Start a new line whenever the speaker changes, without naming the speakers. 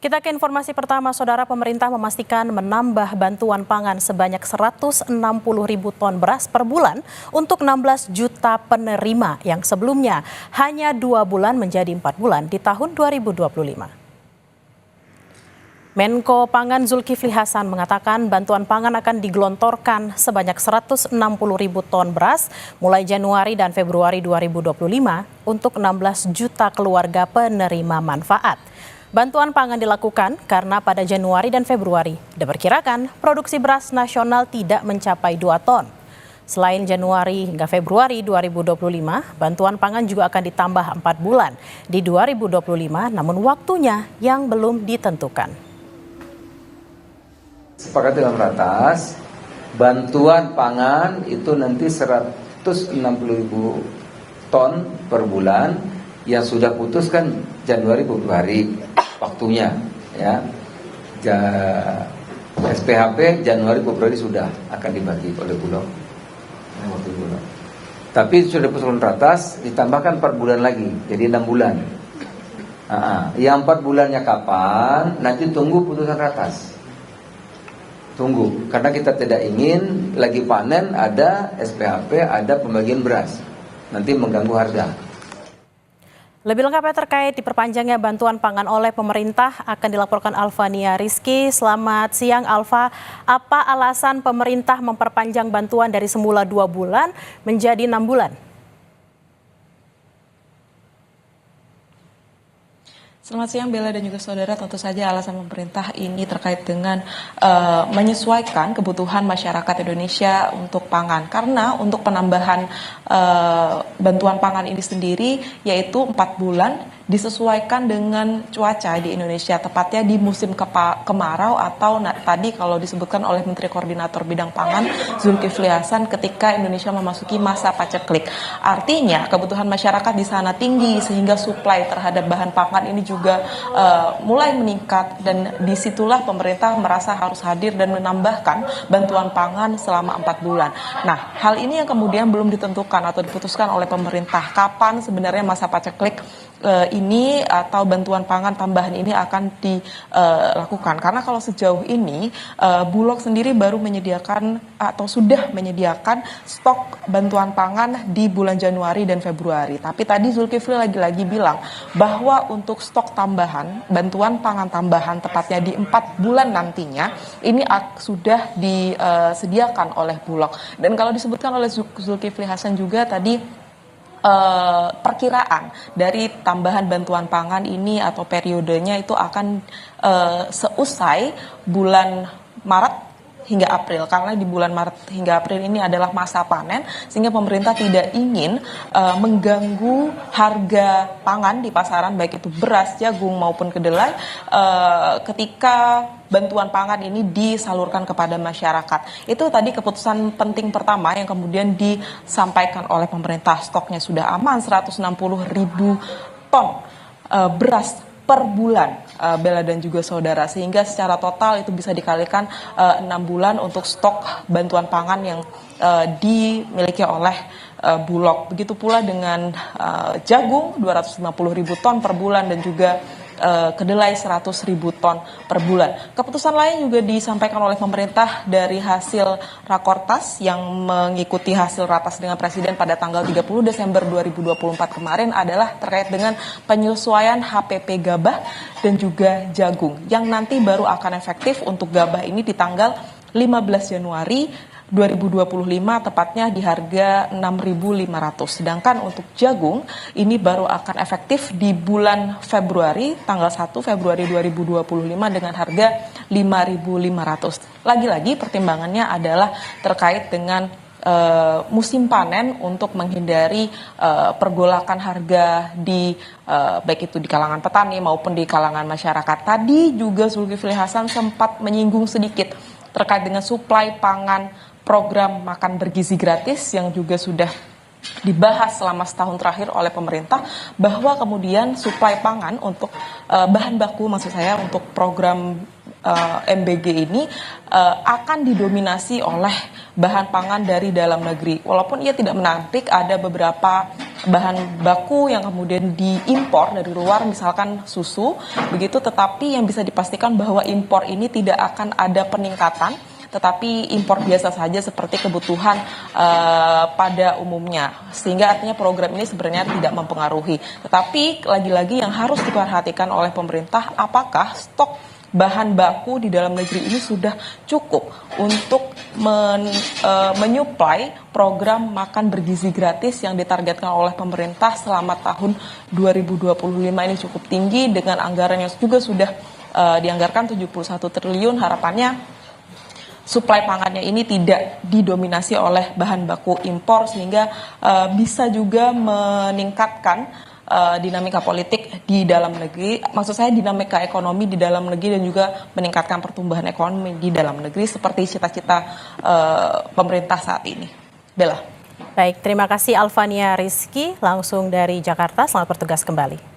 Kita ke informasi pertama, Saudara. Pemerintah memastikan menambah bantuan pangan sebanyak 160 ribu ton beras per bulan untuk 16 juta penerima yang sebelumnya hanya 2 bulan menjadi 4 bulan di tahun 2025. Menko Pangan Zulkifli Hasan mengatakan bantuan pangan akan digelontorkan sebanyak 160 ribu ton beras mulai Januari dan Februari 2025 untuk 16 juta keluarga penerima manfaat. Bantuan pangan dilakukan karena pada Januari dan Februari diperkirakan produksi beras nasional tidak mencapai 2 ton. Selain Januari hingga Februari 2025, bantuan pangan juga akan ditambah 4 bulan di 2025, namun waktunya yang belum ditentukan.
Sepakat dalam ratas, bantuan pangan itu nanti 160 ribu ton per bulan yang sudah putuskan Januari Februari waktunya ya. SPHP Januari Februari sudah akan dibagi oleh Bulog. Tapi sudah putusan ratas ditambahkan 4 bulan lagi, jadi 6 bulan. Yang 4 bulannya kapan? Nanti tunggu putusan ratas. Tunggu, karena kita tidak ingin lagi panen ada SPHP, ada pembagian beras, nanti mengganggu harga.
Lebih lengkapnya terkait diperpanjangnya bantuan pangan oleh pemerintah akan dilaporkan Alfania Rizky. Selamat siang Alfa, apa alasan pemerintah memperpanjang bantuan dari semula 2 bulan menjadi 6 bulan?
Selamat siang Bella dan juga saudara. Tentu saja alasan pemerintah ini terkait dengan menyesuaikan kebutuhan masyarakat Indonesia untuk pangan. Karena untuk penambahan bantuan pangan ini sendiri yaitu 4 bulan disesuaikan dengan cuaca di Indonesia, tepatnya di musim kemarau atau tadi kalau disebutkan oleh Menteri Koordinator Bidang Pangan Zulkifli Hasan ketika Indonesia memasuki masa paceklik. Artinya kebutuhan masyarakat di sana tinggi sehingga suplai terhadap bahan pangan ini juga mulai meningkat, dan disitulah pemerintah merasa harus hadir dan menambahkan bantuan pangan selama 4 bulan. Nah, hal ini yang kemudian belum ditentukan atau diputuskan oleh pemerintah kapan sebenarnya masa paceklik ini atau bantuan pangan tambahan ini akan dilakukan. Karena kalau sejauh ini Bulog sendiri baru menyediakan atau sudah menyediakan stok bantuan pangan di bulan Januari dan Februari. Tapi tadi Zulkifli lagi-lagi bilang bahwa untuk stok tambahan, bantuan pangan tambahan tepatnya di 4 bulan nantinya ini sudah disediakan oleh Bulog. Dan kalau disebutkan oleh Zulkifli Hasan juga tadi perkiraan dari tambahan bantuan pangan ini atau periodenya itu akan seusai bulan Maret hingga April, karena di bulan Maret hingga April ini adalah masa panen, sehingga pemerintah tidak ingin mengganggu harga pangan di pasaran baik itu beras, jagung maupun kedelai ketika bantuan pangan ini disalurkan kepada masyarakat. Itu tadi keputusan penting pertama yang kemudian disampaikan oleh pemerintah. Stoknya sudah aman 160 ribu ton beras per bulan, Bella dan juga saudara, sehingga secara total itu bisa dikalikan 6 bulan untuk stok bantuan pangan yang dimiliki oleh Bulog. Begitu pula dengan jagung 250 ribu ton per bulan dan juga kedelai 100 ribu ton per bulan. Keputusan lain juga disampaikan oleh pemerintah dari hasil Rakortas yang mengikuti hasil ratas dengan Presiden pada tanggal 30 Desember 2024 kemarin adalah terkait dengan penyesuaian HPP gabah dan juga jagung yang nanti baru akan efektif untuk gabah ini di tanggal 15 Januari 2025, tepatnya di harga 6.500. Sedangkan untuk jagung ini baru akan efektif di bulan Februari, tanggal 1 Februari 2025 dengan harga 5.500. Lagi-lagi pertimbangannya adalah terkait dengan musim panen untuk menghindari pergolakan harga di baik itu di kalangan petani maupun di kalangan masyarakat. Tadi juga Zulkifli Hasan sempat menyinggung sedikit terkait dengan suplai pangan program makan bergizi gratis yang juga sudah dibahas selama setahun terakhir oleh pemerintah, bahwa kemudian suplai pangan untuk bahan baku, maksud saya untuk program MBG ini akan didominasi oleh bahan pangan dari dalam negeri. Walaupun ia tidak menampik ada beberapa bahan baku yang kemudian diimpor dari luar, misalkan susu, begitu, tetapi yang bisa dipastikan bahwa impor ini tidak akan ada peningkatan, tetapi impor biasa saja seperti kebutuhan pada umumnya. Sehingga artinya program ini sebenarnya tidak mempengaruhi. Tetapi lagi-lagi yang harus diperhatikan oleh pemerintah, apakah stok bahan baku di dalam negeri ini sudah cukup untuk menyuplai program makan bergizi gratis yang ditargetkan oleh pemerintah selama tahun 2025 ini cukup tinggi dengan anggaran yang juga sudah dianggarkan 71 triliun. Harapannya suplai pangannya ini tidak didominasi oleh bahan baku impor sehingga bisa juga meningkatkan dinamika politik di dalam negeri, maksud saya dinamika ekonomi di dalam negeri dan juga meningkatkan pertumbuhan ekonomi di dalam negeri seperti cita-cita pemerintah saat ini. Bella.
Baik, terima kasih Alvania Rizky langsung dari Jakarta. Selamat bertugas kembali.